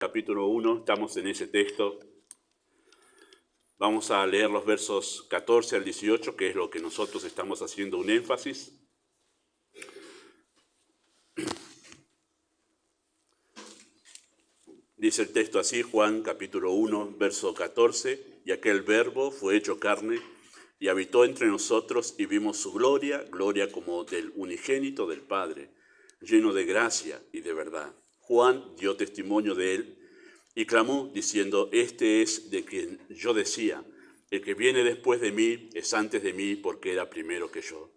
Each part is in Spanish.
Capítulo 1, estamos en ese texto. Vamos a leer los versos 14 al 18, que es lo que nosotros estamos haciendo un énfasis. Dice el texto así, Juan capítulo 1, verso 14, y aquel verbo fue hecho carne y habitó entre nosotros y vimos su gloria, gloria como del unigénito del Padre, lleno de gracia y de verdad. Juan dio testimonio de él y clamó diciendo, este es de quien yo decía, el que viene después de mí es antes de mí porque era primero que yo.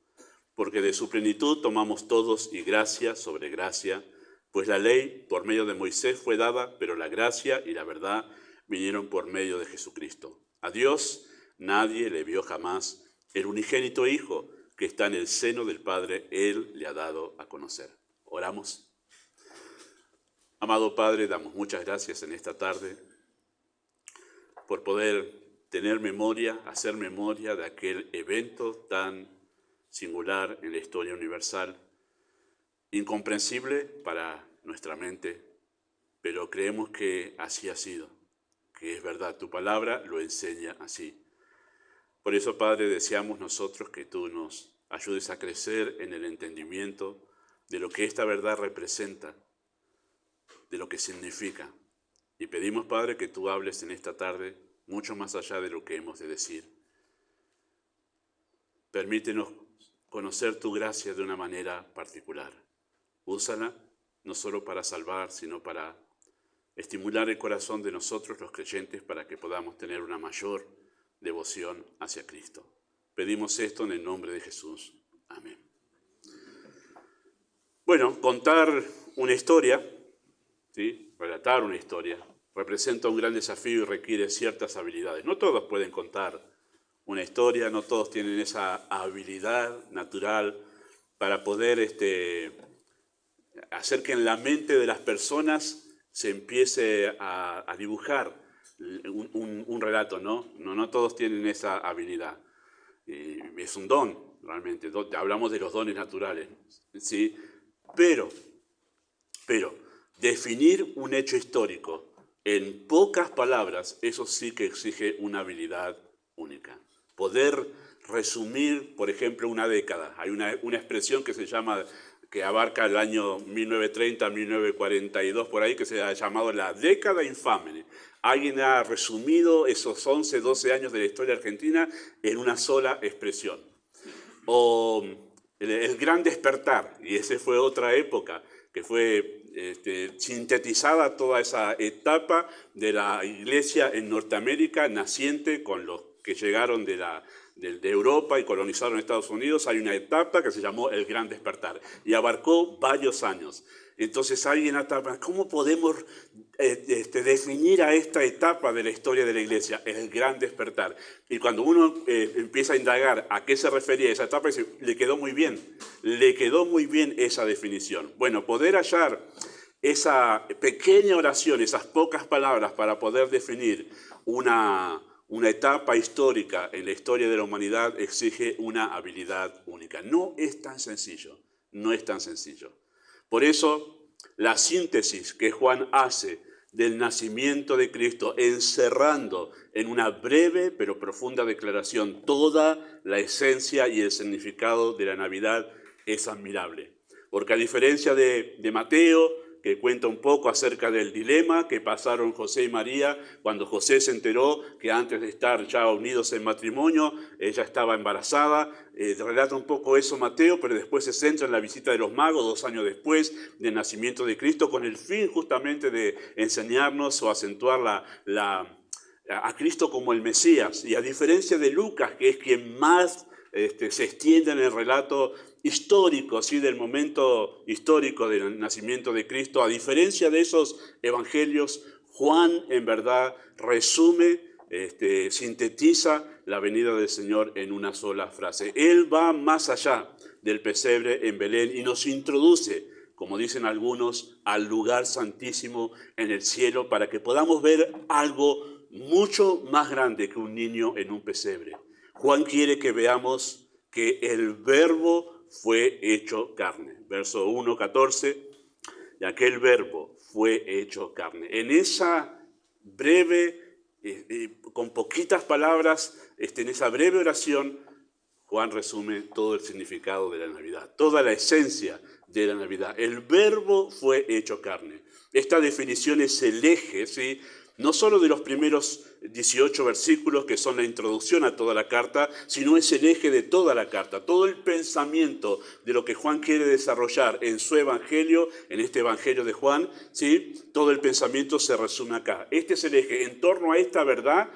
Porque de su plenitud tomamos todos y gracia sobre gracia, pues la ley por medio de Moisés fue dada, pero la gracia y la verdad vinieron por medio de Jesucristo. A Dios nadie le vio jamás, el unigénito Hijo que está en el seno del Padre, Él le ha dado a conocer. Oramos. Amado Padre, damos muchas gracias en esta tarde por poder tener memoria, hacer memoria de aquel evento tan singular en la historia universal, incomprensible para nuestra mente, pero creemos que así ha sido, que es verdad, tu palabra lo enseña así. Por eso, Padre, deseamos nosotros que tú nos ayudes a crecer en el entendimiento de lo que esta verdad representa, de lo que significa. Y pedimos, Padre, que tú hables en esta tarde mucho más allá de lo que hemos de decir. Permítenos conocer tu gracia de una manera particular. Úsala no solo para salvar, sino para estimular el corazón de nosotros los creyentes para que podamos tener una mayor devoción hacia Cristo. Pedimos esto en el nombre de Jesús. Amén. Bueno, contar una historia, ¿sí? Relatar una historia, representa un gran desafío y requiere ciertas habilidades. No todos pueden contar una historia, no todos tienen esa habilidad natural para poder hacer que en la mente de las personas se empiece a dibujar un relato, ¿no? No todos tienen esa habilidad. Es un don, realmente. Hablamos de los dones naturales, ¿sí? Pero, definir un hecho histórico en pocas palabras, eso sí que exige una habilidad única. Poder resumir, por ejemplo, una década. Hay una expresión que se llama, que abarca el año 1930, 1942, por ahí, que se ha llamado la década infame. Alguien ha resumido esos 11, 12 años de la historia argentina en una sola expresión. O el gran despertar, y esa fue otra época, que fue sintetizada toda esa etapa de la iglesia en Norteamérica naciente con los que llegaron de Europa y colonizaron Estados Unidos. Hay una etapa que se llamó el Gran Despertar y abarcó varios años. Entonces alguien atapa, ¿cómo podemos definir a esta etapa de la historia de la iglesia? El Gran Despertar. Y cuando uno empieza a indagar a qué se refería esa etapa, dice, le quedó muy bien esa definición. Bueno, poder hallar esa pequeña oración, esas pocas palabras para poder definir una etapa histórica en la historia de la humanidad exige una habilidad única. No es tan sencillo, no es tan sencillo. Por eso, la síntesis que Juan hace del nacimiento de Cristo, encerrando en una breve pero profunda declaración toda la esencia y el significado de la Navidad, es admirable. Porque a diferencia de Mateo, que cuenta un poco acerca del dilema que pasaron José y María cuando José se enteró que antes de estar ya unidos en matrimonio, ella estaba embarazada. Relata un poco eso Mateo, pero después se centra en la visita de los magos 2 años después del nacimiento de Cristo, con el fin justamente de enseñarnos o acentuar a Cristo como el Mesías. Y a diferencia de Lucas, que es quien más se extiende en el relato histórico, ¿sí? Del momento histórico del nacimiento de Cristo, a diferencia de esos evangelios, Juan en verdad resume, sintetiza la venida del Señor en una sola frase. Él va más allá del pesebre en Belén y nos introduce, como dicen algunos, al lugar santísimo en el cielo para que podamos ver algo mucho más grande que un niño en un pesebre. Juan quiere que veamos que el Verbo fue hecho carne. Verso 1, 14, y aquel Verbo fue hecho carne. En esa breve, con poquitas palabras, en esa breve oración, Juan resume todo el significado de la Navidad, toda la esencia de la Navidad. El Verbo fue hecho carne. Esta definición es el eje, ¿sí?, no solo de los primeros 18 versículos que son la introducción a toda la carta, sino es el eje de toda la carta. Todo el pensamiento de lo que Juan quiere desarrollar en su evangelio, en este evangelio de Juan, ¿sí?, todo el pensamiento se resume acá. Este es el eje. En torno a esta verdad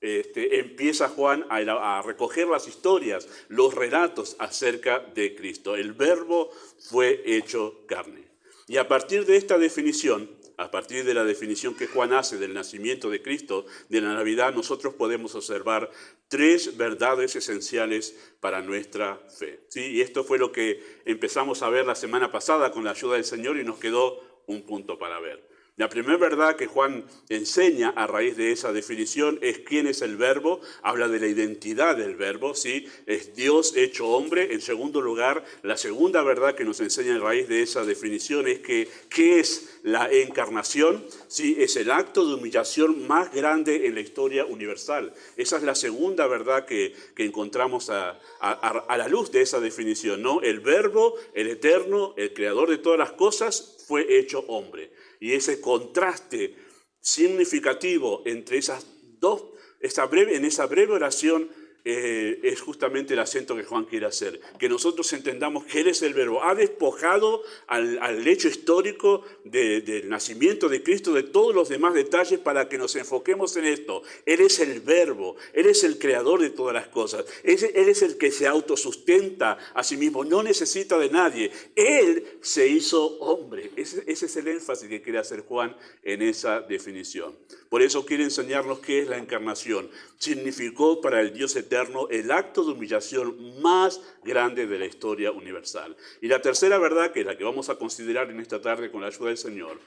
empieza Juan a recoger las historias, los relatos acerca de Cristo. El Verbo fue hecho carne. Y a partir de esta definición, a partir de la definición que Juan hace del nacimiento de Cristo, de la Navidad, nosotros podemos observar tres verdades esenciales para nuestra fe, ¿sí? Y esto fue lo que empezamos a ver la semana pasada con la ayuda del Señor y nos quedó un punto para ver. La primera verdad que Juan enseña a raíz de esa definición es quién es el Verbo, habla de la identidad del Verbo, ¿sí? Es Dios hecho hombre. En segundo lugar, la segunda verdad que nos enseña a raíz de esa definición es que ¿qué es la encarnación? ¿Sí? Es el acto de humillación más grande en la historia universal. Esa es la segunda verdad que encontramos a la luz de esa definición, ¿no? El Verbo, el Eterno, el Creador de todas las cosas, fue hecho hombre. Y ese contraste significativo entre esas dos, en esa breve oración, es justamente el acento que Juan quiere hacer. Que nosotros entendamos que Él es el Verbo. Ha despojado al hecho histórico del nacimiento de Cristo de todos los demás detalles para que nos enfoquemos en esto. Él es el Verbo. Él es el creador de todas las cosas. Él es el que se autosustenta a sí mismo. No necesita de nadie. Él se hizo hombre. Ese es el énfasis que quiere hacer Juan en esa definición. Por eso quiere enseñarnos qué es la encarnación. Significó para el Dios eterno el acto de humillación más grande de la historia universal. Y la tercera verdad, que es la que vamos a considerar en esta tarde con la ayuda del Señor,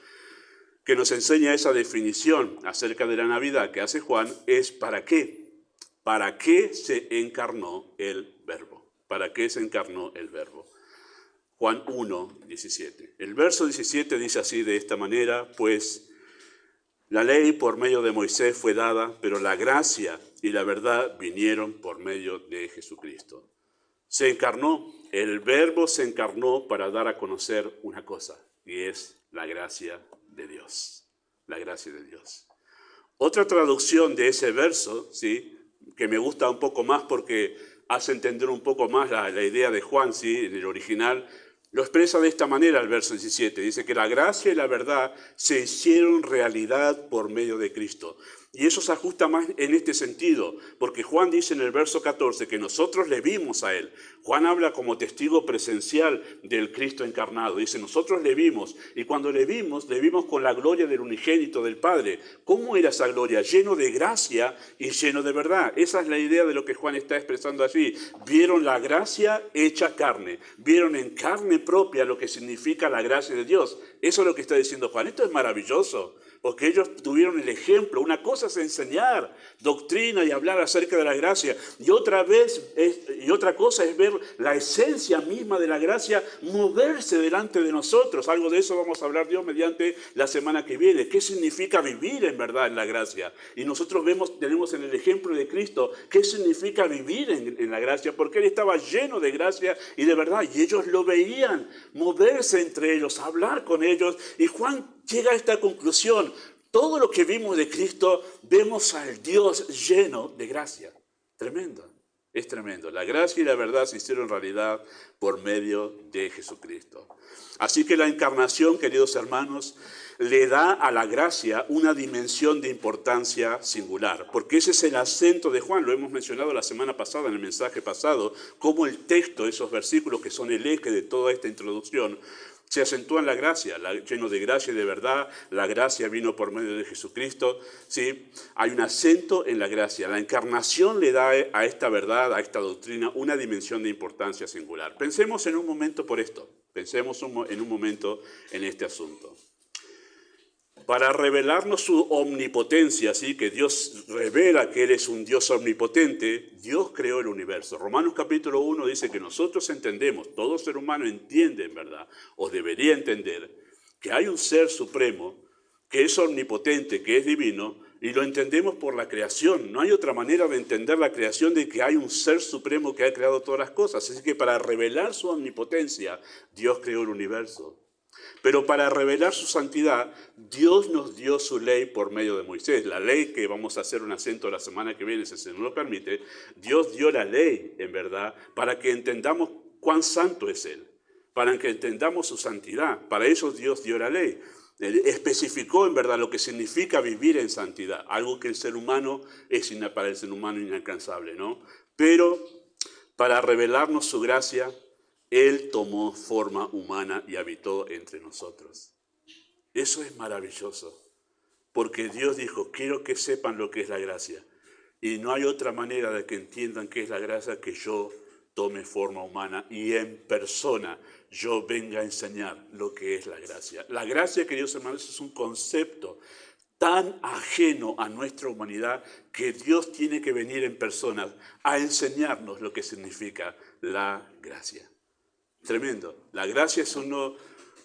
que nos enseña esa definición acerca de la Navidad que hace Juan, es ¿para qué? ¿Para qué se encarnó el Verbo? ¿Para qué se encarnó el Verbo? Juan 1, 17. El verso 17 dice así de esta manera, pues la ley por medio de Moisés fue dada, pero la gracia y la verdad vinieron por medio de Jesucristo. Se encarnó, el Verbo se encarnó para dar a conocer una cosa, y es la gracia de Dios. La gracia de Dios. Otra traducción de ese verso, ¿sí?, que me gusta un poco más porque hace entender un poco más la idea de Juan, ¿sí?, en el original, lo expresa de esta manera el verso 17. Dice que la gracia y la verdad se hicieron realidad por medio de Cristo. Y eso se ajusta más en este sentido, porque Juan dice en el verso 14 que nosotros le vimos a Él. Juan habla como testigo presencial del Cristo encarnado. Dice, nosotros le vimos, y cuando le vimos con la gloria del unigénito del Padre. ¿Cómo era esa gloria? Lleno de gracia y lleno de verdad. Esa es la idea de lo que Juan está expresando allí. Vieron la gracia hecha carne. Vieron en carne propia lo que significa la gracia de Dios. Eso es lo que está diciendo Juan. Esto es maravilloso. Porque ellos tuvieron el ejemplo. Una cosa es enseñar doctrina y hablar acerca de la gracia. Y otra cosa es ver la esencia misma de la gracia moverse delante de nosotros. Algo de eso vamos a hablar Dios mediante la semana que viene. ¿Qué significa vivir en verdad en la gracia? Y nosotros tenemos en el ejemplo de Cristo qué significa vivir en la gracia. Porque Él estaba lleno de gracia y de verdad. Y ellos lo veían moverse entre ellos, hablar con ellos. Y Juan llega a esta conclusión. Todo lo que vimos de Cristo, vemos al Dios lleno de gracia. Tremendo, es tremendo. La gracia y la verdad se hicieron realidad por medio de Jesucristo. Así que la encarnación, queridos hermanos, le da a la gracia una dimensión de importancia singular. Porque ese es el acento de Juan, lo hemos mencionado la semana pasada en el mensaje pasado, cómo el texto, esos versículos que son el eje de toda esta introducción, se acentúa en la gracia, lleno de gracia y de verdad. La gracia vino por medio de Jesucristo, ¿sí? Hay un acento en la gracia. La encarnación le da a esta verdad, a esta doctrina, una dimensión de importancia singular. Pensemos en un momento por esto. Pensemos en un momento en este asunto. Para revelarnos su omnipotencia, ¿sí?, que Dios revela que Él es un Dios omnipotente, Dios creó el universo. Romanos capítulo 1 dice que nosotros entendemos, todo ser humano entiende en verdad, o debería entender, que hay un ser supremo que es omnipotente, que es divino, y lo entendemos por la creación. No hay otra manera de entender la creación de que hay un ser supremo que ha creado todas las cosas. Así que para revelar su omnipotencia, Dios creó el universo. Pero para revelar su santidad, Dios nos dio su ley por medio de Moisés. La ley que vamos a hacer un acento la semana que viene, si se nos lo permite, Dios dio la ley, en verdad, para que entendamos cuán santo es Él, para que entendamos su santidad. Para eso Dios dio la ley. Especificó en verdad lo que significa vivir en santidad, algo que el ser humano es para el ser humano inalcanzable, ¿no? Pero para revelarnos su gracia, Él tomó forma humana y habitó entre nosotros. Eso es maravilloso, porque Dios dijo, quiero que sepan lo que es la gracia. Y no hay otra manera de que entiendan qué es la gracia que yo tome forma humana y en persona yo venga a enseñar lo que es la gracia. La gracia, queridos hermanos, es un concepto tan ajeno a nuestra humanidad que Dios tiene que venir en persona a enseñarnos lo que significa la gracia. Tremendo. La gracia es una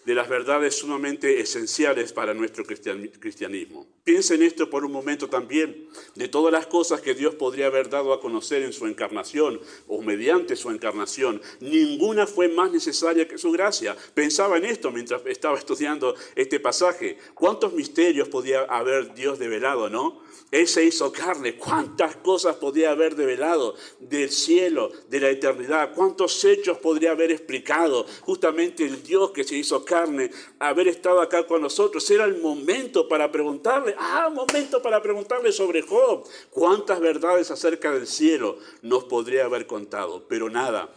de las verdades sumamente esenciales para nuestro cristianismo. Piensen esto por un momento también, de todas las cosas que Dios podría haber dado a conocer en su encarnación o mediante su encarnación, ninguna fue más necesaria que su gracia. Pensaba en esto mientras estaba estudiando este pasaje. ¿Cuántos misterios podía haber Dios develado, no? Él se hizo carne. ¿Cuántas cosas podía haber develado del cielo, de la eternidad? ¿Cuántos hechos podría haber explicado? Justamente el Dios que se hizo carne, haber estado acá con nosotros. Era el momento para preguntarle, momento para preguntarle sobre Job. ¿Cuántas verdades acerca del cielo nos podría haber contado? Pero nada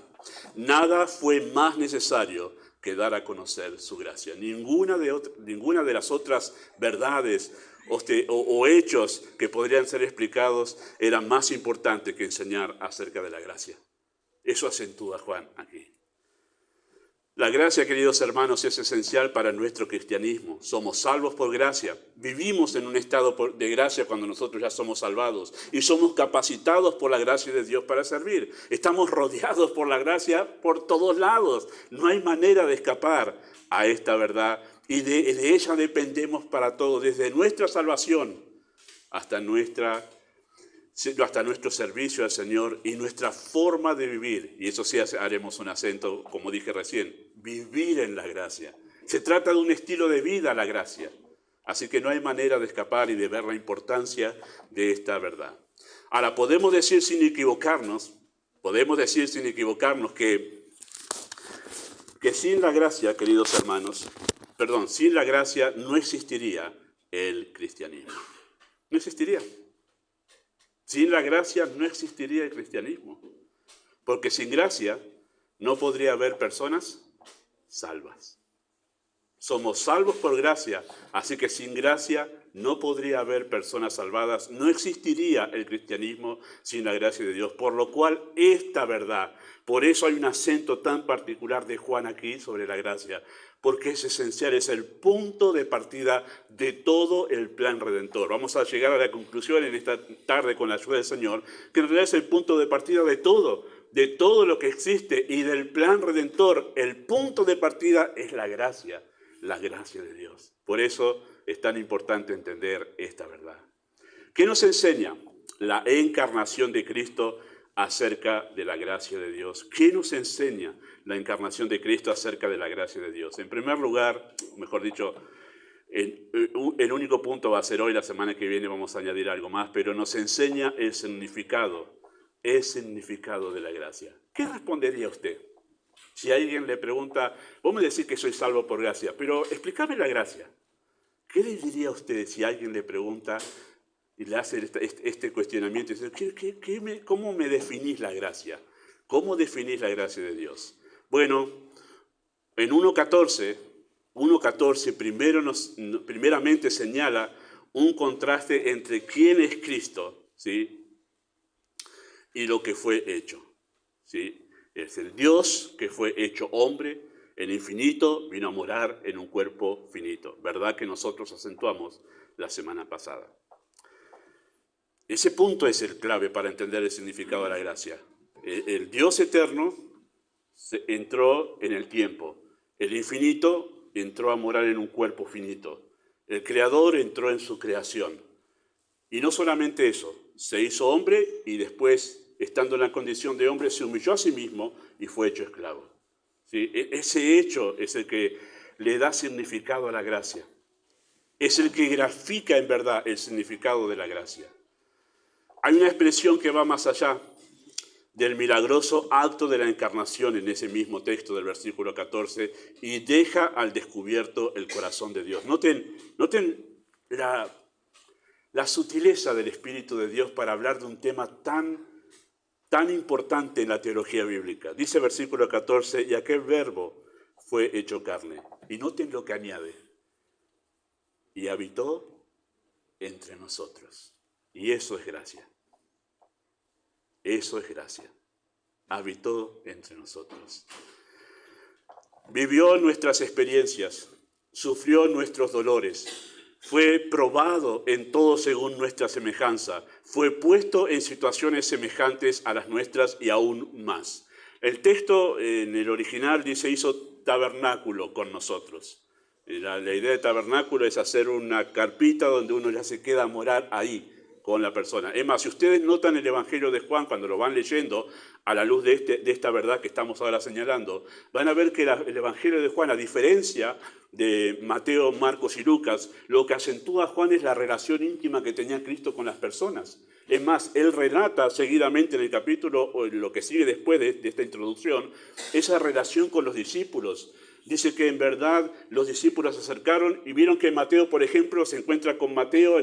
fue más necesario que dar a conocer su gracia. Ninguna de las otras verdades o hechos que podrían ser explicados era más importante que enseñar acerca de la gracia. Eso acentúa Juan aquí. La gracia, queridos hermanos, es esencial para nuestro cristianismo. Somos salvos por gracia. Vivimos en un estado de gracia cuando nosotros ya somos salvados. Y somos capacitados por la gracia de Dios para servir. Estamos rodeados por la gracia por todos lados. No hay manera de escapar a esta verdad. Y de ella dependemos para todo, desde nuestra salvación hasta nuestro servicio al Señor y nuestra forma de vivir. Y eso sí haremos un acento, como dije recién, vivir en la gracia. Se trata de un estilo de vida la gracia. Así que no hay manera de escapar y de ver la importancia de esta verdad. Ahora, podemos decir sin equivocarnos que sin la gracia, queridos hermanos, sin la gracia no existiría el cristianismo. No existiría. Sin la gracia no existiría el cristianismo, porque sin gracia no podría haber personas salvas. Somos salvos por gracia, así que sin gracia no podría haber personas salvadas, no existiría el cristianismo sin la gracia de Dios, por lo cual esta verdad, por eso hay un acento tan particular de Juan aquí sobre la gracia, porque es esencial, es el punto de partida de todo el plan redentor. Vamos a llegar a la conclusión en esta tarde con la ayuda del Señor, que en realidad es el punto de partida de todo lo que existe y del plan redentor. El punto de partida es la gracia de Dios. Por eso es tan importante entender esta verdad. ¿Qué nos enseña la encarnación de Cristo acerca de la gracia de Dios? ¿Qué nos enseña la encarnación de Cristo acerca de la gracia de Dios? En primer lugar, mejor dicho, el único punto va a ser hoy, la semana que viene vamos a añadir algo más, pero nos enseña el significado de la gracia. ¿Qué respondería usted? Si alguien le pregunta, vos me decís que soy salvo por gracia, pero explícame la gracia. ¿Qué le diría a usted si alguien le pregunta y le hace este cuestionamiento? ¿Cómo me definís la gracia? ¿Cómo definís la gracia de Dios? Bueno, en 1.14 primeramente señala un contraste entre quién es Cristo, ¿sí?, y lo que fue hecho, ¿sí? Es el Dios que fue hecho hombre, el infinito vino a morar en un cuerpo finito, ¿verdad? Que nosotros acentuamos la semana pasada. Ese punto es el clave para entender el significado de la gracia. El Dios eterno entró en el tiempo, el infinito entró a morar en un cuerpo finito. El Creador entró en su creación. Y no solamente eso, se hizo hombre y después, estando en la condición de hombre, se humilló a sí mismo y fue hecho esclavo. ¿Sí? Ese hecho es el que le da significado a la gracia. Es el que grafica en verdad el significado de la gracia. Hay una expresión que va más allá del milagroso acto de la encarnación en ese mismo texto del versículo 14 y deja al descubierto el corazón de Dios. Noten la sutileza del Espíritu de Dios para hablar de un tema tan importante en la teología bíblica. Dice el versículo 14, y aquel verbo fue hecho carne. Y noten lo que añade. Y habitó entre nosotros. Y eso es gracia. Eso es gracia. Habitó entre nosotros. Vivió nuestras experiencias, sufrió nuestros dolores, fue probado en todo según nuestra semejanza, fue puesto en situaciones semejantes a las nuestras y aún más. El texto en el original dice hizo tabernáculo con nosotros. La idea de tabernáculo es hacer una carpita donde uno ya se queda a morar ahí con la persona. Es más, si ustedes notan el Evangelio de Juan, cuando lo van leyendo, a la luz de esta verdad que estamos ahora señalando, van a ver que el Evangelio de Juan, a diferencia de Mateo, Marcos y Lucas, lo que acentúa a Juan es la relación íntima que tenía Cristo con las personas. Es más, él relata seguidamente en el capítulo, o en lo que sigue después de esta introducción, esa relación con los discípulos. Dice que en verdad los discípulos se acercaron y vieron que Mateo, por ejemplo, se encuentra con Mateo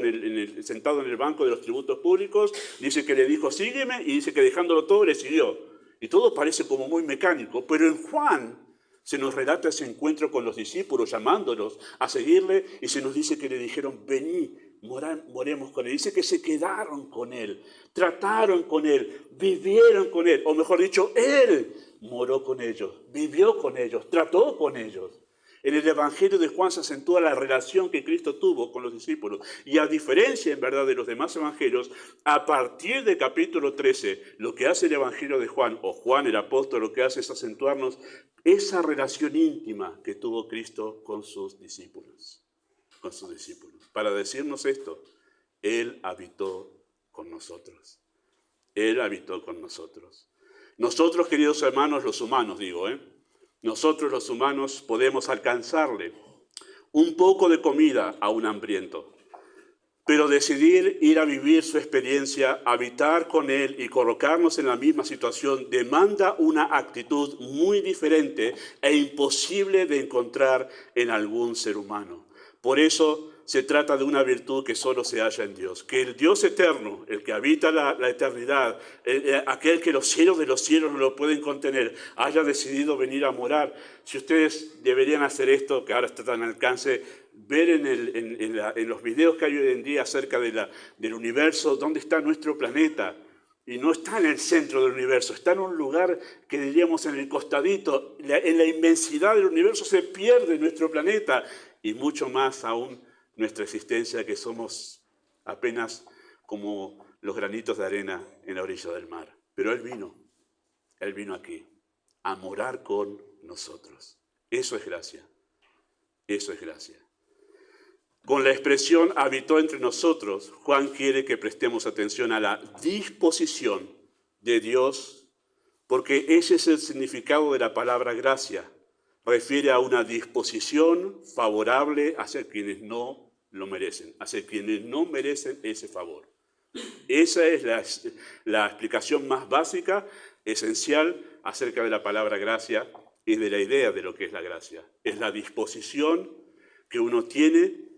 sentado en el banco de los tributos públicos. Dice que le dijo, sígueme, y dice que dejándolo todo le siguió. Y todo parece como muy mecánico, pero en Juan se nos relata ese encuentro con los discípulos, llamándolos a seguirle, y se nos dice que le dijeron, vení, moremos con él. Dice que se quedaron con él, trataron con él, vivieron con él, o mejor dicho, él moró con ellos, vivió con ellos, trató con ellos. En el Evangelio de Juan se acentúa la relación que Cristo tuvo con los discípulos. Y a diferencia, en verdad, de los demás evangelios, a partir del capítulo 13, lo que hace el Evangelio de Juan, o Juan el apóstol, lo que hace es acentuarnos esa relación íntima que tuvo Cristo con sus discípulos. Con sus discípulos. Para decirnos esto, Él habitó con nosotros. Él habitó con nosotros. Nosotros, queridos hermanos, los humanos, nosotros los humanos podemos alcanzarle un poco de comida a un hambriento, pero decidir ir a vivir su experiencia, habitar con él y colocarnos en la misma situación demanda una actitud muy diferente e imposible de encontrar en algún ser humano. Por eso se trata de una virtud que solo se halla en Dios. Que el Dios eterno, el que habita la eternidad, aquel que los cielos de los cielos no lo pueden contener, haya decidido venir a morar. Si ustedes deberían hacer esto, que ahora está tan al alcance, ver en los videos que hay hoy en día acerca del universo, dónde está nuestro planeta. Y no está en el centro del universo, está en un lugar que diríamos en el costadito. En la inmensidad del universo se pierde nuestro planeta y mucho más aún nuestra existencia, que somos apenas como los granitos de arena en la orilla del mar. Pero Él vino aquí a morar con nosotros. Eso es gracia, eso es gracia. Con la expresión habitó entre nosotros, Juan quiere que prestemos atención a la disposición de Dios, porque ese es el significado de la palabra gracia. Refiere a una disposición favorable hacia quienes no lo merecen, hacia quienes no merecen ese favor. Esa es la explicación más básica, esencial, acerca de la palabra gracia y de la idea de lo que es la gracia. Es la disposición que uno tiene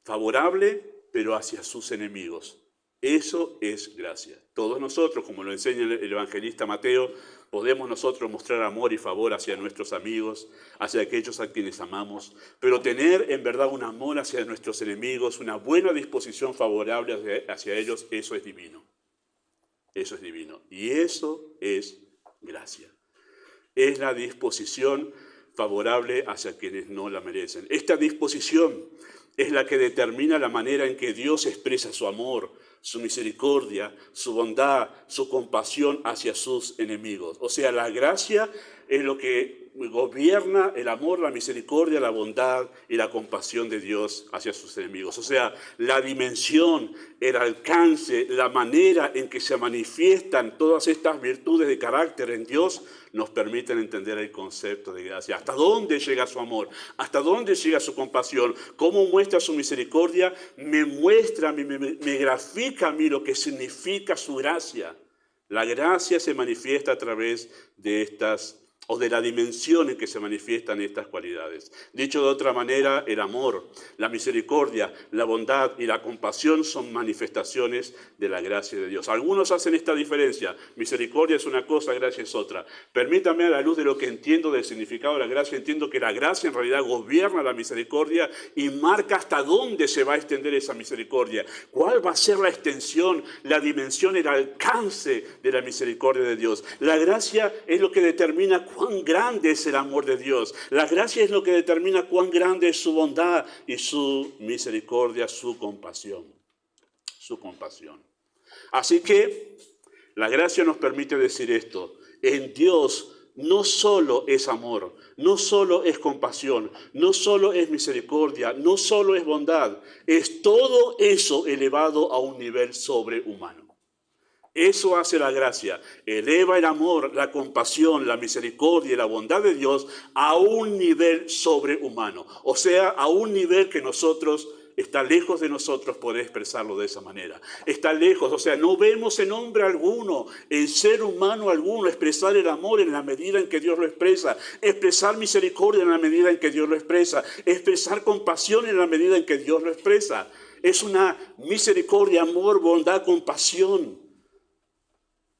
favorable, pero hacia sus enemigos. Eso es gracia. Todos nosotros, como lo enseña el evangelista Mateo, podemos nosotros mostrar amor y favor hacia nuestros amigos, hacia aquellos a quienes amamos, pero tener en verdad un amor hacia nuestros enemigos, una buena disposición favorable hacia ellos, eso es divino. Eso es divino. Y eso es gracia. Es la disposición favorable hacia quienes no la merecen. Esta disposición es la que determina la manera en que Dios expresa su amor, su misericordia, su bondad, su compasión hacia sus enemigos. O sea, la gracia es lo que gobierna el amor, la misericordia, la bondad y la compasión de Dios hacia sus enemigos. O sea, la dimensión, el alcance, la manera en que se manifiestan todas estas virtudes de carácter en Dios nos permiten entender el concepto de gracia. ¿Hasta dónde llega su amor? ¿Hasta dónde llega su compasión? ¿Cómo muestra su misericordia? Me muestra, me grafica a mí lo que significa su gracia. La gracia se manifiesta a través de estas, o de la dimensión en que se manifiestan estas cualidades. Dicho de otra manera, el amor, la misericordia, la bondad y la compasión son manifestaciones de la gracia de Dios. Algunos hacen esta diferencia. Misericordia es una cosa, gracia es otra. Permítame, a la luz de lo que entiendo del significado de la gracia, entiendo que la gracia en realidad gobierna la misericordia y marca hasta dónde se va a extender esa misericordia. ¿Cuál va a ser la extensión, la dimensión, el alcance de la misericordia de Dios? La gracia es lo que determina cuán grande es el amor de Dios. La gracia es lo que determina cuán grande es su bondad y su misericordia, su compasión. Su compasión. Así que la gracia nos permite decir esto. En Dios no solo es amor, no solo es compasión, no solo es misericordia, no solo es bondad. Es todo eso elevado a un nivel sobrehumano. Eso hace la gracia, eleva el amor, la compasión, la misericordia y la bondad de Dios a un nivel sobrehumano. O sea, a un nivel que está lejos de nosotros poder expresarlo de esa manera. Está lejos, o sea, no vemos en hombre alguno, en ser humano alguno, expresar el amor en la medida en que Dios lo expresa, expresar misericordia en la medida en que Dios lo expresa, expresar compasión en la medida en que Dios lo expresa. Es una misericordia, amor, bondad, compasión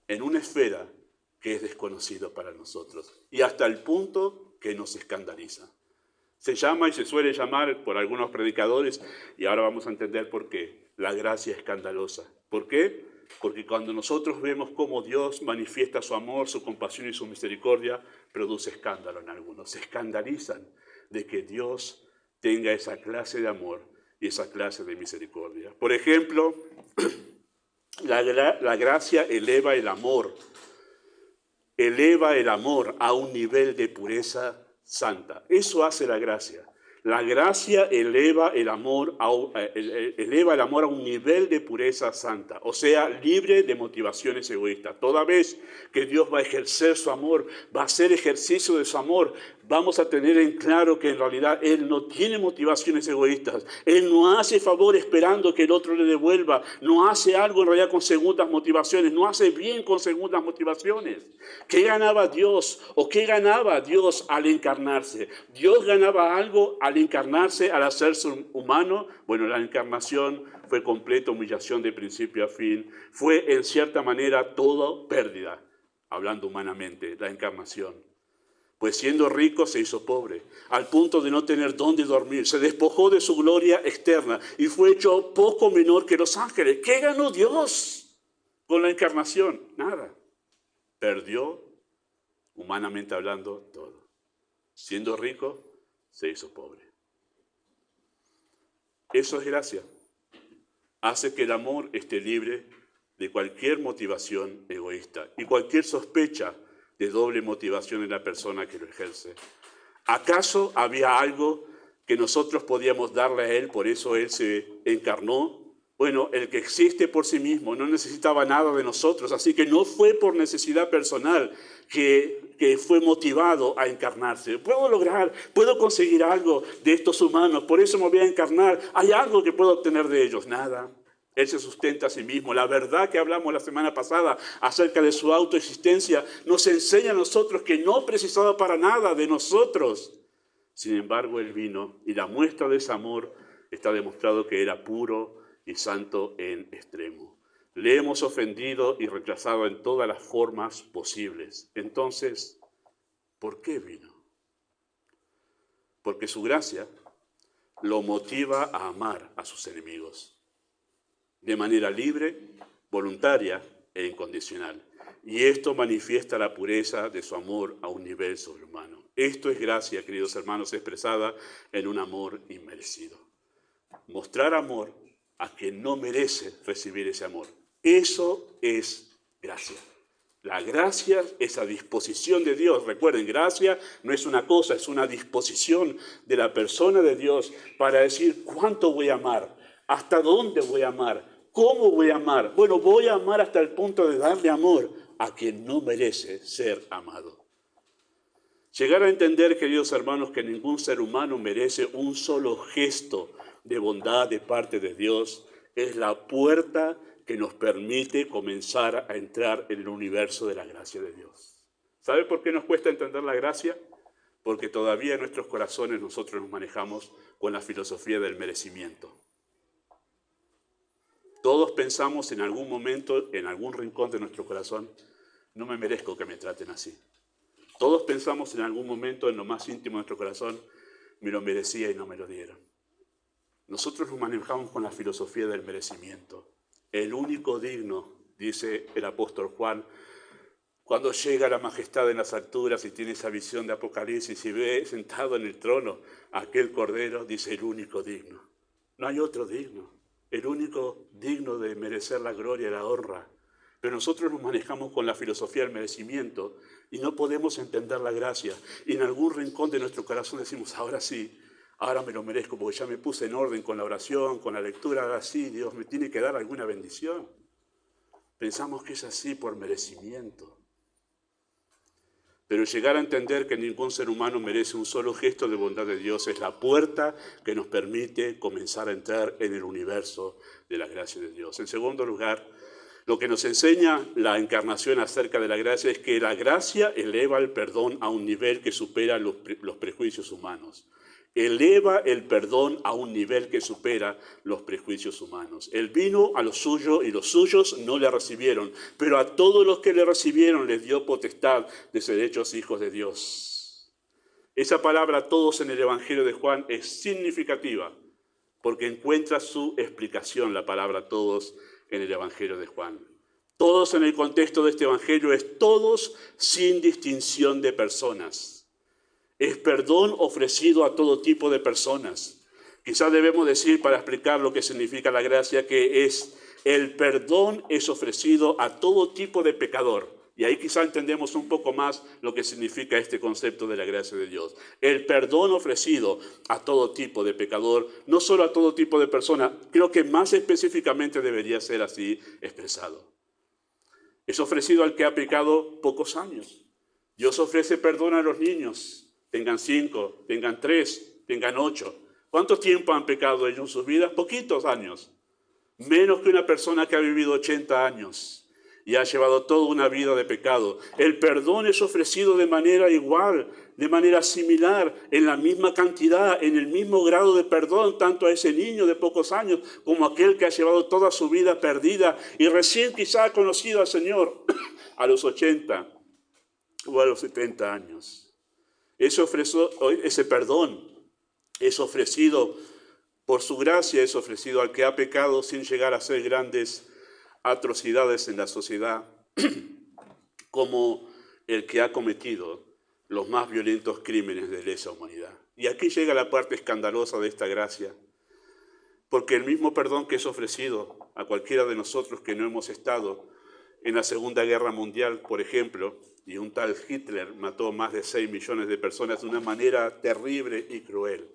en una esfera que es desconocida para nosotros y hasta el punto que nos escandaliza. Se llama y se suele llamar por algunos predicadores, y ahora vamos a entender por qué, la gracia escandalosa. ¿Por qué? Porque cuando nosotros vemos cómo Dios manifiesta su amor, su compasión y su misericordia, produce escándalo en algunos. Se escandalizan de que Dios tenga esa clase de amor y esa clase de misericordia. Por ejemplo, la gracia eleva el amor a un nivel de pureza santa. Eso hace la gracia. La gracia eleva el amor a un nivel de pureza santa, o sea, libre de motivaciones egoístas. Toda vez que Dios va a ejercer su amor, va a hacer ejercicio de su amor, vamos a tener en claro que en realidad Él no tiene motivaciones egoístas. Él no hace favor esperando que el otro le devuelva. No hace algo en realidad con segundas motivaciones. No hace bien con segundas motivaciones. ¿Qué ganaba Dios o qué ganaba Dios al encarnarse? Dios ganaba algo al encarnarse, al hacerse humano. Bueno, la encarnación fue completa humillación de principio a fin. Fue en cierta manera todo pérdida, hablando humanamente, la encarnación. Pues siendo rico se hizo pobre, al punto de no tener dónde dormir. Se despojó de su gloria externa y fue hecho poco menor que los ángeles. ¿Qué ganó Dios con la encarnación? Nada. Perdió, humanamente hablando, todo. Siendo rico, se hizo pobre. Eso es gracia. Hace que el amor esté libre de cualquier motivación egoísta y cualquier sospecha de doble motivación en la persona que lo ejerce. ¿Acaso había algo que nosotros podíamos darle a Él, por eso Él se encarnó? Bueno, el que existe por sí mismo no necesitaba nada de nosotros, así que no fue por necesidad personal que fue motivado a encarnarse. Puedo conseguir algo de estos humanos, por eso me voy a encarnar. ¿Hay algo que puedo obtener de ellos? Nada. Él se sustenta a sí mismo. La verdad que hablamos la semana pasada acerca de su autoexistencia nos enseña a nosotros que no precisaba para nada de nosotros. Sin embargo, Él vino y la muestra de ese amor está demostrado que era puro y santo en extremo. Le hemos ofendido y rechazado en todas las formas posibles. Entonces, ¿por qué vino? Porque su gracia lo motiva a amar a sus enemigos de manera libre, voluntaria e incondicional. Y esto manifiesta la pureza de su amor a un nivel sobrehumano. Esto es gracia, queridos hermanos, expresada en un amor inmerecido. Mostrar amor a quien no merece recibir ese amor. Eso es gracia. La gracia es a disposición de Dios. Recuerden, gracia no es una cosa, es una disposición de la persona de Dios para decir cuánto voy a amar, hasta dónde voy a amar, cómo voy a amar. Bueno, voy a amar hasta el punto de darle amor a quien no merece ser amado. Llegar a entender, queridos hermanos, que ningún ser humano merece un solo gesto de bondad de parte de Dios es la puerta que nos permite comenzar a entrar en el universo de la gracia de Dios. ¿Sabe por qué nos cuesta entender la gracia? Porque todavía en nuestros corazones nosotros nos manejamos con la filosofía del merecimiento. Todos pensamos en algún momento, en algún rincón de nuestro corazón, no me merezco que me traten así. Todos pensamos en algún momento, en lo más íntimo de nuestro corazón, me lo merecía y no me lo dieron. Nosotros nos manejamos con la filosofía del merecimiento. El único digno, dice el apóstol Juan, cuando llega la majestad en las alturas y tiene esa visión de Apocalipsis y ve sentado en el trono a aquel Cordero, dice el único digno. No hay otro digno. El único digno de merecer la gloria y la honra. Pero nosotros nos manejamos con la filosofía del merecimiento y no podemos entender la gracia. Y en algún rincón de nuestro corazón decimos, ahora sí, ahora me lo merezco porque ya me puse en orden con la oración, con la lectura, ahora sí, Dios me tiene que dar alguna bendición. Pensamos que es así por merecimiento. Pero llegar a entender que ningún ser humano merece un solo gesto de bondad de Dios es la puerta que nos permite comenzar a entrar en el universo de la gracia de Dios. En segundo lugar, lo que nos enseña la encarnación acerca de la gracia es que la gracia eleva el perdón a un nivel que supera los prejuicios humanos. Eleva el perdón a un nivel que supera los prejuicios humanos. Él vino a lo suyo y los suyos no le recibieron, pero a todos los que le recibieron les dio potestad de ser hechos hijos de Dios. Esa palabra todos en el Evangelio de Juan es significativa porque encuentra su explicación, la palabra todos, en el Evangelio de Juan. Todos en el contexto de este Evangelio es todos sin distinción de personas. Es perdón ofrecido a todo tipo de personas. Quizás debemos decir, para explicar lo que significa la gracia, que es el perdón es ofrecido a todo tipo de pecador. Y ahí quizá entendemos un poco más lo que significa este concepto de la gracia de Dios. El perdón ofrecido a todo tipo de pecador, no solo a todo tipo de persona, creo que más específicamente debería ser así expresado. Es ofrecido al que ha pecado pocos años. Dios ofrece perdón a los niños, tengan 5, tengan 3, tengan 8. ¿Cuánto tiempo han pecado ellos en sus vidas? Poquitos años. Menos que una persona que ha vivido 80 años. Y ha llevado toda una vida de pecado. El perdón es ofrecido de manera igual, de manera similar, en la misma cantidad, en el mismo grado de perdón, tanto a ese niño de pocos años como a aquel que ha llevado toda su vida perdida y recién quizá ha conocido al Señor a los 80 o a los 70 años. Ese perdón es ofrecido por su gracia, es ofrecido al que ha pecado sin llegar a ser grandes atrocidades en la sociedad, como el que ha cometido los más violentos crímenes de lesa humanidad. Y aquí llega la parte escandalosa de esta gracia, porque el mismo perdón que es ofrecido a cualquiera de nosotros que no hemos estado en la Segunda Guerra Mundial, por ejemplo, y un tal Hitler mató más de 6 millones de personas de una manera terrible y cruel.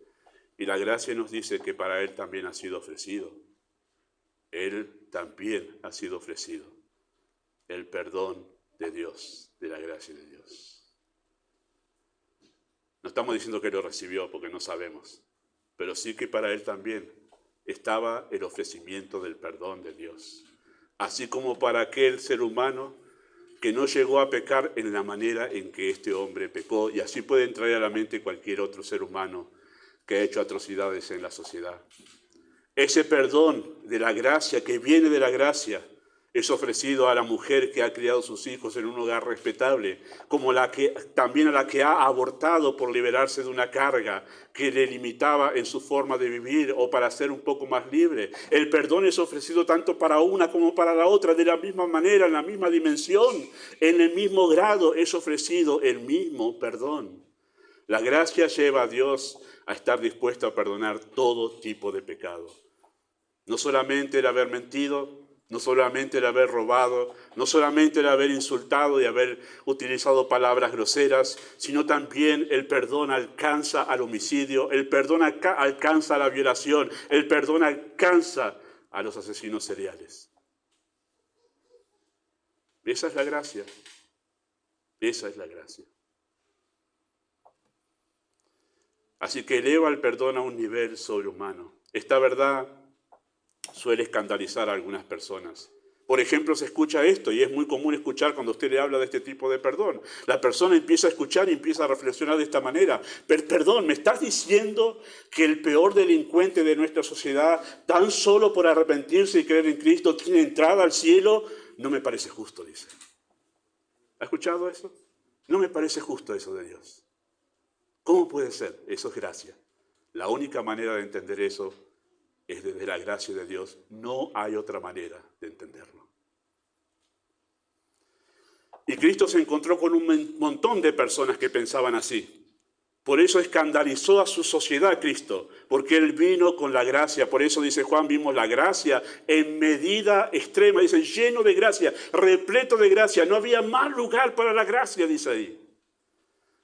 Y la gracia nos dice que para él también ha sido ofrecido. Él también ha sido ofrecido el perdón de Dios, de la gracia de Dios. No estamos diciendo que lo recibió porque no sabemos, pero sí que para él también estaba el ofrecimiento del perdón de Dios. Así como para aquel ser humano que no llegó a pecar en la manera en que este hombre pecó, y así puede entrar a la mente cualquier otro ser humano que ha hecho atrocidades en la sociedad. Ese perdón de la gracia, que viene de la gracia, es ofrecido a la mujer que ha criado sus hijos en un hogar respetable, como también a la que ha abortado por liberarse de una carga que le limitaba en su forma de vivir o para ser un poco más libre. El perdón es ofrecido tanto para una como para la otra, de la misma manera, en la misma dimensión, en el mismo grado es ofrecido el mismo perdón. La gracia lleva a Dios a estar dispuesto a perdonar todo tipo de pecado. No solamente el haber mentido, No solamente el haber robado, no solamente el haber insultado y haber utilizado palabras groseras, sino también el perdón alcanza al homicidio, el perdón alcanza a la violación, el perdón alcanza a los asesinos seriales. Esa es la gracia. Esa es la gracia. Así que eleva el perdón a un nivel sobrehumano. Esta verdad suele escandalizar a algunas personas. Por ejemplo, se escucha esto, y es muy común escuchar cuando usted le habla de este tipo de perdón. La persona empieza a escuchar y empieza a reflexionar de esta manera. Perdón, ¿me estás diciendo que el peor delincuente de nuestra sociedad, tan solo por arrepentirse y creer en Cristo, tiene entrada al cielo? No me parece justo, dice. ¿Ha escuchado eso? No me parece justo eso de Dios. ¿Cómo puede ser? Eso es gracia. La única manera de entender eso es desde la gracia de Dios. No hay otra manera de entenderlo. Y Cristo se encontró con un montón de personas que pensaban así. Por eso escandalizó a su sociedad Cristo, porque Él vino con la gracia. Por eso dice Juan, vimos la gracia en medida extrema. Dice, lleno de gracia, repleto de gracia. No había más lugar para la gracia, dice ahí.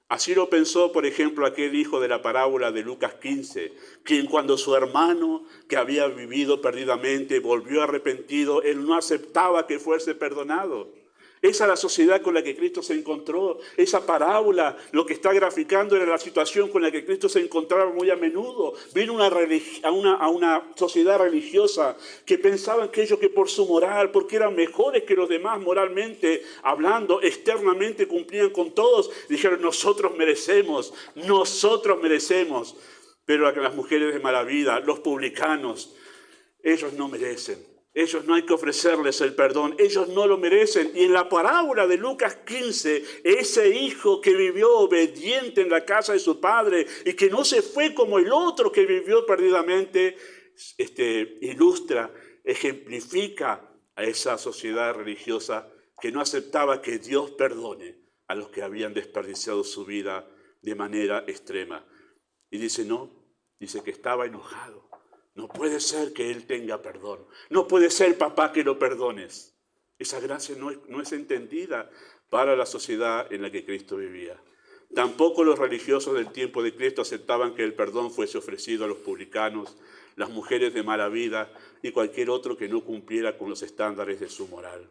Así lo pensó, por ejemplo, aquel hijo de la parábola de Lucas 15, quien cuando su hermano, que había vivido perdidamente, volvió arrepentido, él no aceptaba que fuese perdonado. Esa es la sociedad con la que Cristo se encontró. Esa parábola, lo que está graficando era la situación con la que Cristo se encontraba muy a menudo. Vino a una sociedad religiosa que pensaban que ellos que por su moral, porque eran mejores que los demás moralmente, hablando, externamente cumplían con todos, dijeron, nosotros merecemos. Pero las mujeres de mala vida, los publicanos, ellos no merecen. Ellos no hay que ofrecerles el perdón, ellos no lo merecen. Y en la parábola de Lucas 15, ese hijo que vivió obediente en la casa de su padre y que no se fue como el otro que vivió perdidamente, ilustra, ejemplifica a esa sociedad religiosa que no aceptaba que Dios perdone a los que habían desperdiciado su vida de manera extrema. Y dice, no, dice que estaba enojado. No puede ser que Él tenga perdón. No puede ser, papá, que lo perdones. Esa gracia no es entendida para la sociedad en la que Cristo vivía. Tampoco los religiosos del tiempo de Cristo aceptaban que el perdón fuese ofrecido a los publicanos, las mujeres de mala vida y cualquier otro que no cumpliera con los estándares de su moral.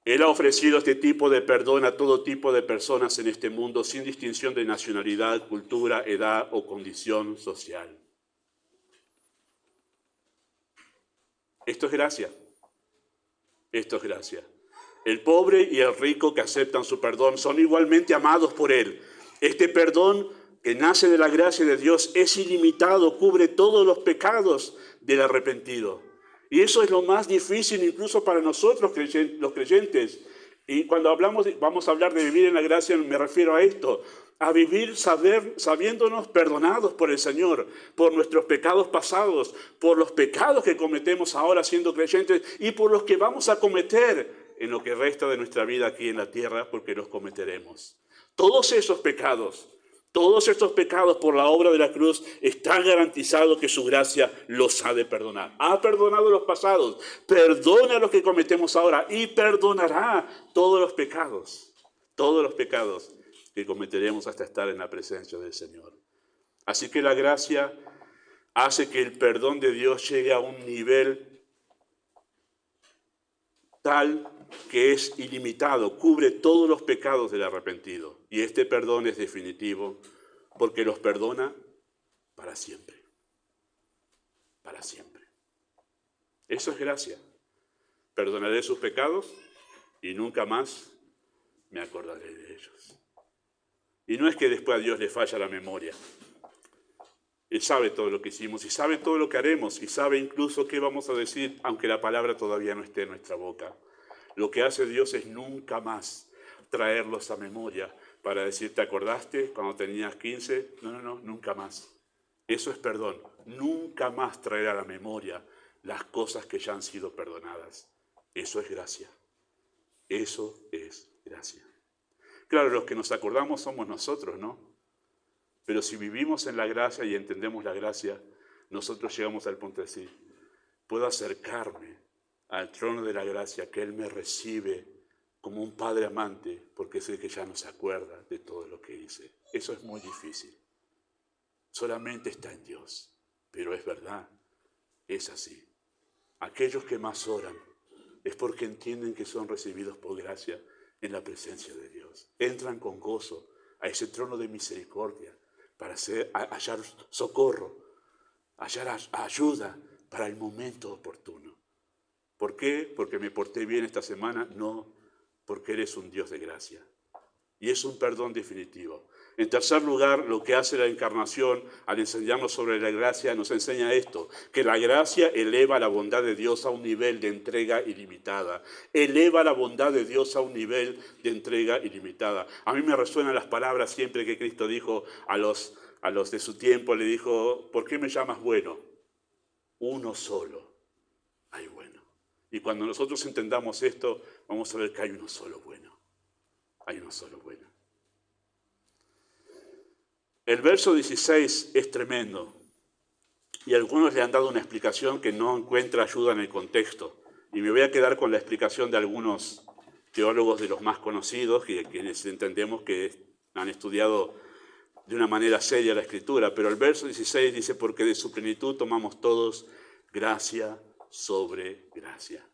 Él ha ofrecido este tipo de perdón a todo tipo de personas en este mundo sin distinción de nacionalidad, cultura, edad o condición social. Esto es gracia. Esto es gracia. El pobre y el rico que aceptan su perdón son igualmente amados por Él. Este perdón que nace de la gracia de Dios es ilimitado, cubre todos los pecados del arrepentido. Y eso es lo más difícil incluso para nosotros los creyentes. Y cuando vamos a hablar de vivir en la gracia, me refiero a esto. A vivir sabiéndonos perdonados por el Señor, por nuestros pecados pasados, por los pecados que cometemos ahora siendo creyentes y por los que vamos a cometer en lo que resta de nuestra vida aquí en la tierra, porque los cometeremos. Todos estos pecados por la obra de la cruz, está garantizado que su gracia los ha de perdonar. Ha perdonado los pasados, perdona los que cometemos ahora y perdonará todos los pecados que cometeremos hasta estar en la presencia del Señor. Así que la gracia hace que el perdón de Dios llegue a un nivel tal que es ilimitado, cubre todos los pecados del arrepentido. Y este perdón es definitivo porque los perdona para siempre. Para siempre. Eso es gracia. Perdonaré sus pecados y nunca más me acordaré de ellos. Y no es que después a Dios le falla la memoria. Él sabe todo lo que hicimos y sabe todo lo que haremos y sabe incluso qué vamos a decir, aunque la palabra todavía no esté en nuestra boca. Lo que hace Dios es nunca más traerlos a memoria para decir, ¿te acordaste cuando tenías 15? No, nunca más. Eso es perdón. Nunca más traer a la memoria las cosas que ya han sido perdonadas. Eso es gracia. Eso es gracia. Claro, los que nos acordamos somos nosotros, ¿no? Pero si vivimos en la gracia y entendemos la gracia, nosotros llegamos al punto de decir, puedo acercarme al trono de la gracia, que Él me recibe como un padre amante, porque sé que ya no se acuerda de todo lo que hice. Eso es muy difícil. Solamente está en Dios, pero es verdad, es así. Aquellos que más oran es porque entienden que son recibidos por gracia en la presencia de Dios. Entran con gozo a ese trono de misericordia para hallar socorro, hallar ayuda para el momento oportuno. ¿Por qué? ¿Porque me porté bien esta semana? No, porque eres un Dios de gracia. Y es un perdón definitivo. En tercer lugar, lo que hace la encarnación al enseñarnos sobre la gracia nos enseña esto, que la gracia eleva la bondad de Dios a un nivel de entrega ilimitada. Eleva la bondad de Dios a un nivel de entrega ilimitada. A mí me resuenan las palabras siempre que Cristo dijo a los de su tiempo, le dijo, ¿por qué me llamas bueno? Uno solo hay bueno. Y cuando nosotros entendamos esto, vamos a ver que hay uno solo bueno. Hay uno solo bueno. El verso 16 es tremendo y algunos le han dado una explicación que no encuentra ayuda en el contexto. Y me voy a quedar con la explicación de algunos teólogos de los más conocidos, quienes entendemos que han estudiado de una manera seria la Escritura. Pero el verso 16 dice, porque de su plenitud tomamos todos gracia sobre gracia.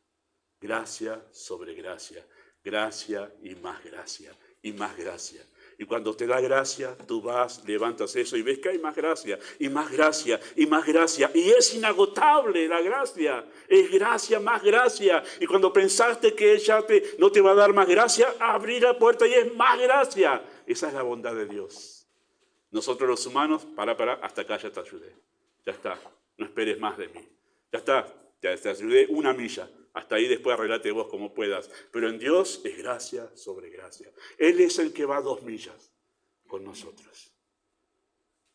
Gracia sobre gracia. Gracia y más gracia. Y más gracia. Y cuando te da gracia, tú vas, levantas eso y ves que hay más gracia, y más gracia, y más gracia. Y es inagotable la gracia. Es gracia, más gracia. Y cuando pensaste que ella no te va a dar más gracia, abrí la puerta y es más gracia. Esa es la bondad de Dios. Nosotros los humanos, hasta acá ya te ayudé. Ya está, no esperes más de mí. Ya está, ya te ayudé una milla. Hasta ahí después arreglate vos como puedas. Pero en Dios es gracia sobre gracia. Él es el que va 2 millas con nosotros.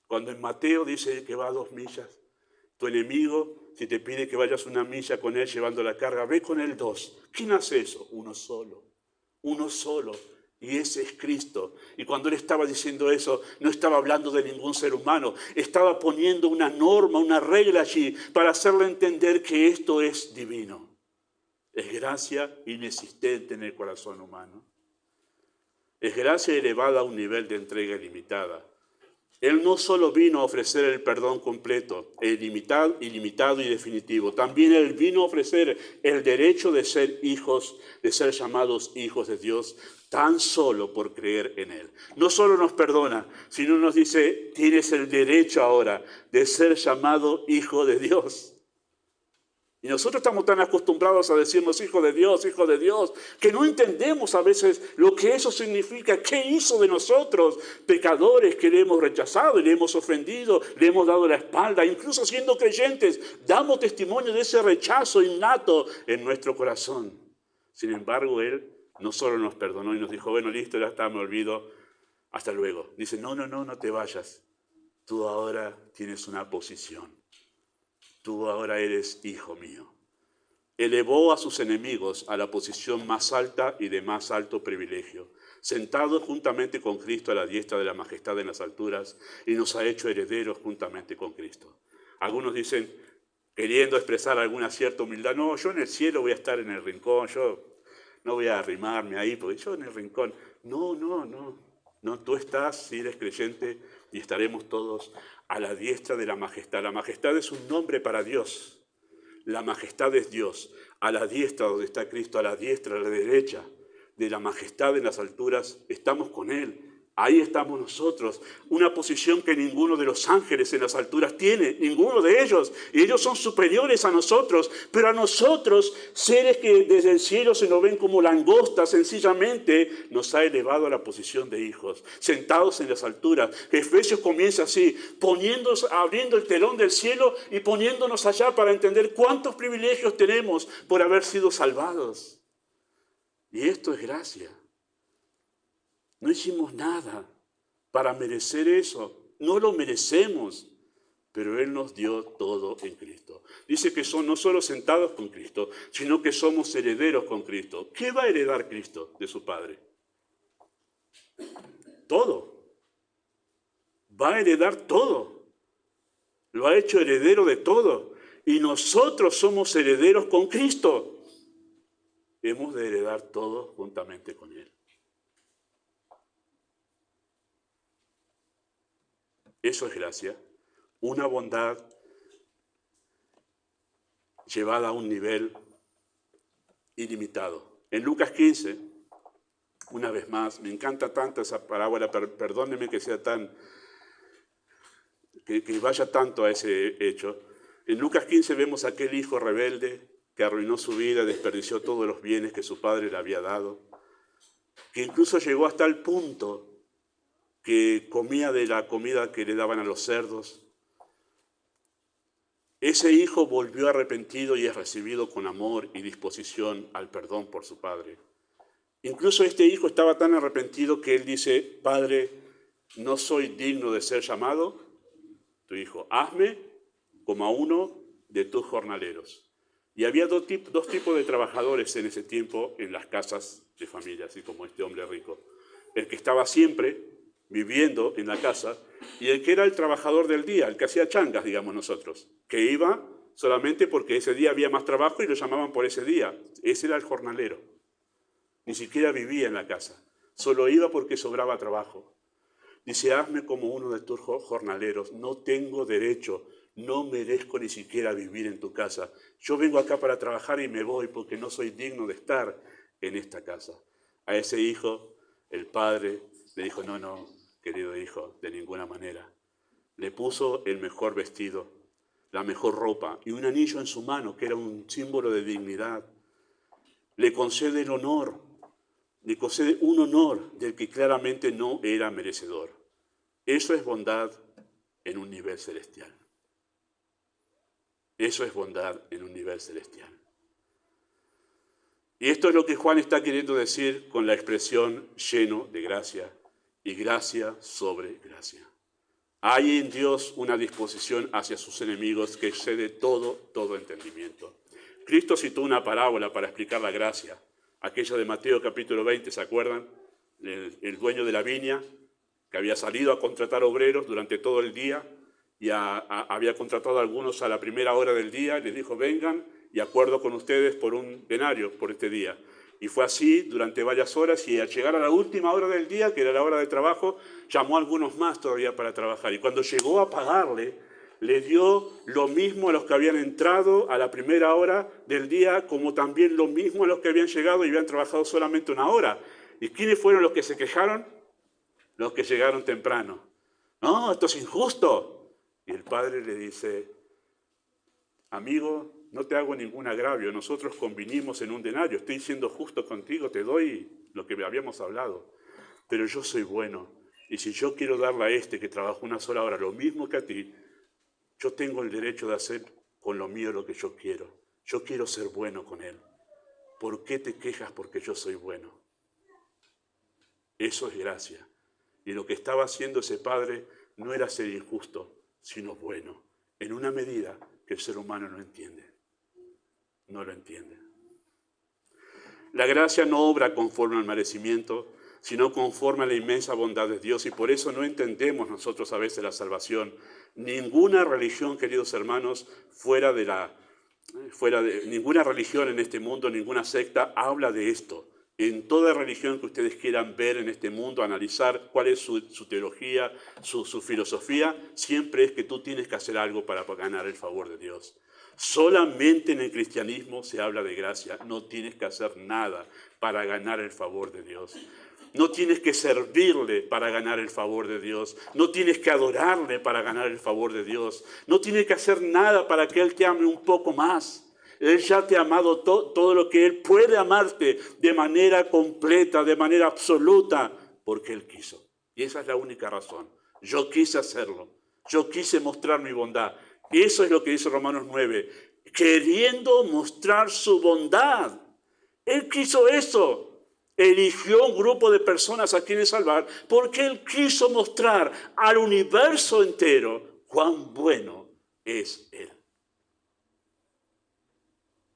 Cuando en Mateo dice que va 2 millas, tu enemigo, si te pide que vayas 1 milla con él llevando la carga, ve con él 2. ¿Quién hace eso? Uno solo. Uno solo. Y ese es Cristo. Y cuando él estaba diciendo eso, no estaba hablando de ningún ser humano. Estaba poniendo una norma, una regla allí para hacerle entender que esto es divino. Es gracia inexistente en el corazón humano. Es gracia elevada a un nivel de entrega ilimitada. Él no solo vino a ofrecer el perdón completo, ilimitado y definitivo. También Él vino a ofrecer el derecho de ser hijos, de ser llamados hijos de Dios, tan solo por creer en Él. No solo nos perdona, sino nos dice, tienes el derecho ahora de ser llamado hijo de Dios. Y nosotros estamos tan acostumbrados a decirnos hijo de Dios, que no entendemos a veces lo que eso significa, qué hizo de nosotros, pecadores que le hemos rechazado y le hemos ofendido, le hemos dado la espalda, incluso siendo creyentes, damos testimonio de ese rechazo innato en nuestro corazón. Sin embargo, Él no solo nos perdonó y nos dijo, bueno, listo, ya está, me olvido, hasta luego. Dice, no te vayas, tú ahora tienes una posición. Tú ahora eres hijo mío. Elevó a sus enemigos a la posición más alta y de más alto privilegio, sentado juntamente con Cristo a la diestra de la majestad en las alturas, y nos ha hecho herederos juntamente con Cristo. Algunos dicen, queriendo expresar alguna cierta humildad, no, yo en el cielo voy a estar en el rincón, yo no voy a arrimarme ahí, porque yo en el rincón. No, tú estás, si eres creyente, y estaremos todos a la diestra de la majestad. La majestad es un nombre para Dios. La majestad es Dios. A la diestra donde está Cristo, a la diestra, a la derecha de la majestad en las alturas, estamos con Él. Ahí estamos nosotros, una posición que ninguno de los ángeles en las alturas tiene, ninguno de ellos. Y ellos son superiores a nosotros, pero a nosotros, seres que desde el cielo se nos ven como langostas, sencillamente nos ha elevado a la posición de hijos, sentados en las alturas. Efesios comienza así, abriendo el telón del cielo y poniéndonos allá para entender cuántos privilegios tenemos por haber sido salvados. Y esto es gracia. No hicimos nada para merecer eso. No lo merecemos. Pero Él nos dio todo en Cristo. Dice que son no solo sentados con Cristo, sino que somos herederos con Cristo. ¿Qué va a heredar Cristo de su Padre? Todo. Va a heredar todo. Lo ha hecho heredero de todo. Y nosotros somos herederos con Cristo. hemos de heredar todo juntamente con Él. Eso es gracia, una bondad llevada a un nivel ilimitado. En Lucas 15, una vez más, me encanta tanto esa parábola, perdónenme que sea que vaya tanto a ese hecho. En Lucas 15 vemos a aquel hijo rebelde que arruinó su vida, desperdició todos los bienes que su padre le había dado, que incluso llegó hasta el punto que comía de la comida que le daban a los cerdos. Ese hijo volvió arrepentido y es recibido con amor y disposición al perdón por su padre. Incluso este hijo estaba tan arrepentido que él dice: Padre, no soy digno de ser llamado tu hijo, hazme como a uno de tus jornaleros. Y había dos tipos de trabajadores en ese tiempo en las casas de familia, así como este hombre rico. El que estaba siempre viviendo en la casa y el que era el trabajador del día, el que hacía changas, digamos nosotros, que iba solamente porque ese día había más trabajo y lo llamaban por ese día. Ese era el jornalero. Ni siquiera vivía en la casa, solo iba porque sobraba trabajo. Dice: hazme como uno de tus jornaleros, no tengo derecho, no merezco ni siquiera vivir en tu casa. Yo vengo acá para trabajar y me voy porque no soy digno de estar en esta casa. A ese hijo, el padre le dijo: no, querido hijo, de ninguna manera. Le puso el mejor vestido, la mejor ropa y un anillo en su mano, que era un símbolo de dignidad. Le concede el honor, le concede un honor del que claramente no era merecedor. Eso es bondad en un nivel celestial. Eso es bondad en un nivel celestial. Y esto es lo que Juan está queriendo decir con la expresión lleno de gracia y gracia sobre gracia. Hay en Dios una disposición hacia sus enemigos que excede todo entendimiento. Cristo citó una parábola para explicar la gracia, aquella de Mateo capítulo 20, ¿se acuerdan? El dueño de la viña, que había salido a contratar obreros durante todo el día y había contratado a algunos a la primera hora del día y les dijo: vengan y acuerdo con ustedes por un denario por este día. Y fue así durante varias horas, y al llegar a la última hora del día, que era la hora de trabajo, llamó a algunos más todavía para trabajar. Y cuando llegó a pagarle, le dio lo mismo a los que habían entrado a la primera hora del día, como también lo mismo a los que habían llegado y habían trabajado solamente una hora. ¿Y quiénes fueron los que se quejaron? Los que llegaron temprano. No, esto es injusto. Y el padre le dice: amigo, no te hago ningún agravio, nosotros convinimos en un denario, estoy siendo justo contigo, te doy lo que habíamos hablado. Pero yo soy bueno, y si yo quiero darle a este que trabajó una sola hora lo mismo que a ti, yo tengo el derecho de hacer con lo mío lo que yo quiero. Yo quiero ser bueno con él. ¿Por qué te quejas porque yo soy bueno? Eso es gracia. Y lo que estaba haciendo ese padre no era ser injusto, sino bueno, en una medida que el ser humano no entiende. No lo entiende. La gracia no obra conforme al merecimiento, sino conforme a la inmensa bondad de Dios, y por eso no entendemos nosotros a veces la salvación. Ninguna religión, queridos hermanos, ninguna religión en este mundo, ninguna secta habla de esto. En toda religión que ustedes quieran ver en este mundo, analizar cuál es su teología, su filosofía, siempre es que tú tienes que hacer algo para ganar el favor de Dios. Solamente en el cristianismo se habla de gracia. No tienes que hacer nada para ganar el favor de Dios. No tienes que servirle para ganar el favor de Dios. No tienes que adorarle para ganar el favor de Dios. No tienes que hacer nada para que Él te ame un poco más. Él ya te ha amado todo lo que Él puede amarte de manera completa, de manera absoluta, porque Él quiso. Y esa es la única razón. Yo quise hacerlo. Yo quise mostrar mi bondad. Y eso es lo que dice Romanos 9. Queriendo mostrar su bondad. Él quiso eso. Eligió un grupo de personas a quienes salvar porque Él quiso mostrar al universo entero cuán bueno es Él.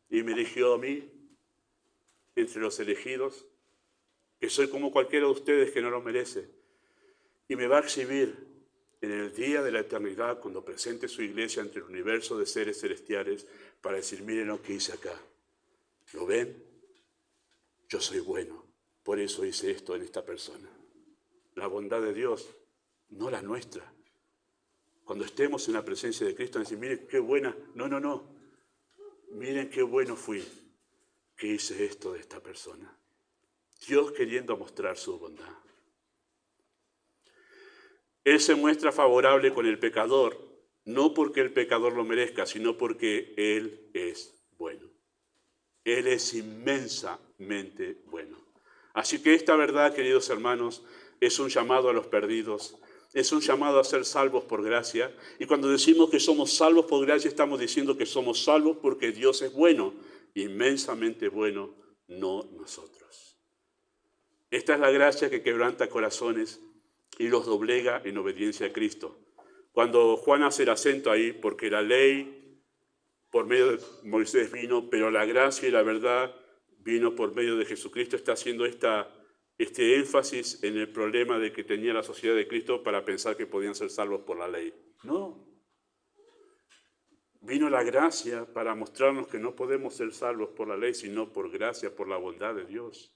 Y me eligió a mí entre los elegidos, que soy como cualquiera de ustedes que no lo merece. Y me va a exhibir en el día de la eternidad, cuando presente su iglesia entre el universo de seres celestiales, para decir: miren lo que hice acá. ¿Lo ven? yo soy bueno, por eso hice esto en esta persona. La bondad de Dios, no la nuestra. Cuando estemos en la presencia de Cristo, decir, miren qué buena, no, miren qué bueno fui que hice esto de esta persona. Dios queriendo mostrar su bondad. Él se muestra favorable con el pecador, no porque el pecador lo merezca, sino porque Él es bueno. Él es inmensamente bueno. Así que esta verdad, queridos hermanos, es un llamado a los perdidos, es un llamado a ser salvos por gracia. Y cuando decimos que somos salvos por gracia, estamos diciendo que somos salvos porque Dios es bueno, inmensamente bueno, no nosotros. Esta es la gracia que quebranta corazones y los doblega en obediencia a Cristo. Cuando Juan hace el acento ahí, porque la ley por medio de Moisés vino, pero la gracia y la verdad vino por medio de Jesucristo, está haciendo este énfasis en el problema de que tenía la sociedad de Cristo para pensar que podían ser salvos por la ley. No. Vino la gracia para mostrarnos que no podemos ser salvos por la ley, sino por gracia, por la bondad de Dios.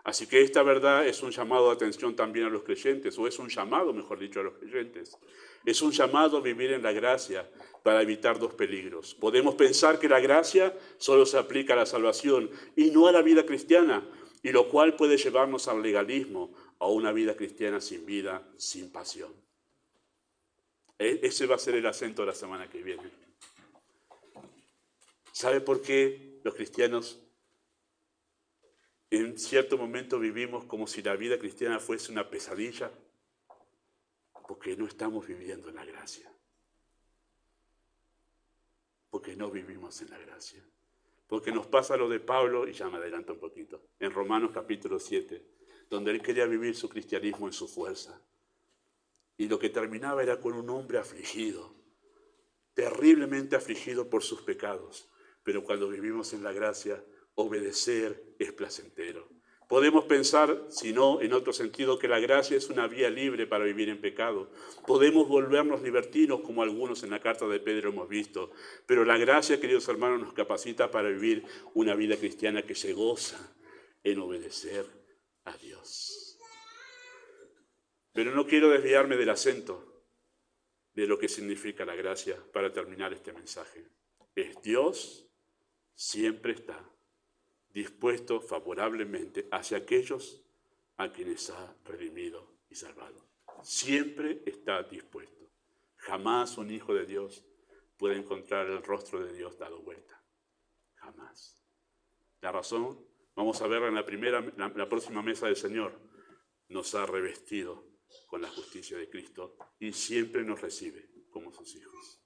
Así que esta verdad es un llamado de atención también a los creyentes, o es un llamado, mejor dicho, a los creyentes. Es un llamado a vivir en la gracia para evitar dos peligros. Podemos pensar que la gracia solo se aplica a la salvación y no a la vida cristiana, y lo cual puede llevarnos al legalismo, a una vida cristiana sin vida, sin pasión. Ese va a ser el acento de la semana que viene. ¿Sabe por qué los cristianos en cierto momento vivimos como si la vida cristiana fuese una pesadilla? Porque no estamos viviendo en la gracia. Porque no vivimos en la gracia. Porque nos pasa lo de Pablo, y ya me adelanto un poquito, en Romanos capítulo 7, donde él quería vivir su cristianismo en su fuerza. Y lo que terminaba era con un hombre afligido, terriblemente afligido por sus pecados. Pero cuando vivimos en la gracia, obedecer es placentero. Podemos pensar, si no, en otro sentido, que la gracia es una vía libre para vivir en pecado. Podemos volvernos libertinos, como algunos en la carta de Pedro hemos visto. Pero la gracia, queridos hermanos, nos capacita para vivir una vida cristiana que se goza en obedecer a Dios. Pero no quiero desviarme del acento de lo que significa la gracia para terminar este mensaje. Es Dios siempre está dispuesto favorablemente hacia aquellos a quienes ha redimido y salvado. Siempre está dispuesto. Jamás un hijo de Dios puede encontrar el rostro de Dios dado vuelta. Jamás. La razón, vamos a verla en la próxima mesa del Señor. Nos ha revestido con la justicia de Cristo y siempre nos recibe como sus hijos.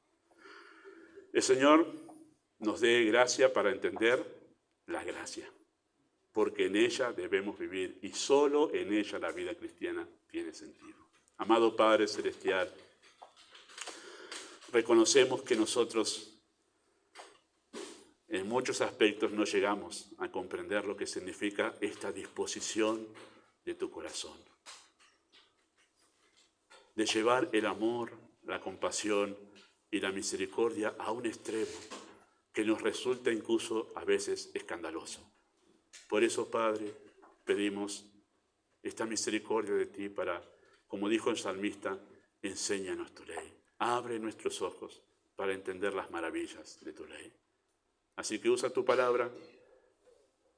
El Señor nos dé gracia para entender la gracia, porque en ella debemos vivir y solo en ella la vida cristiana tiene sentido. Amado Padre Celestial, reconocemos que nosotros en muchos aspectos no llegamos a comprender lo que significa esta disposición de tu corazón, de llevar el amor, la compasión y la misericordia a un extremo que nos resulta incluso a veces escandaloso. Por eso, Padre, pedimos esta misericordia de ti para, como dijo el salmista, enséñanos tu ley. Abre nuestros ojos para entender las maravillas de tu ley. Así que usa tu palabra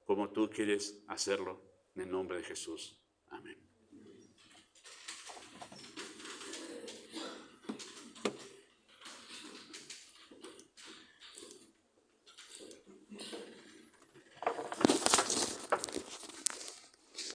como tú quieres hacerlo, en el nombre de Jesús. Amén.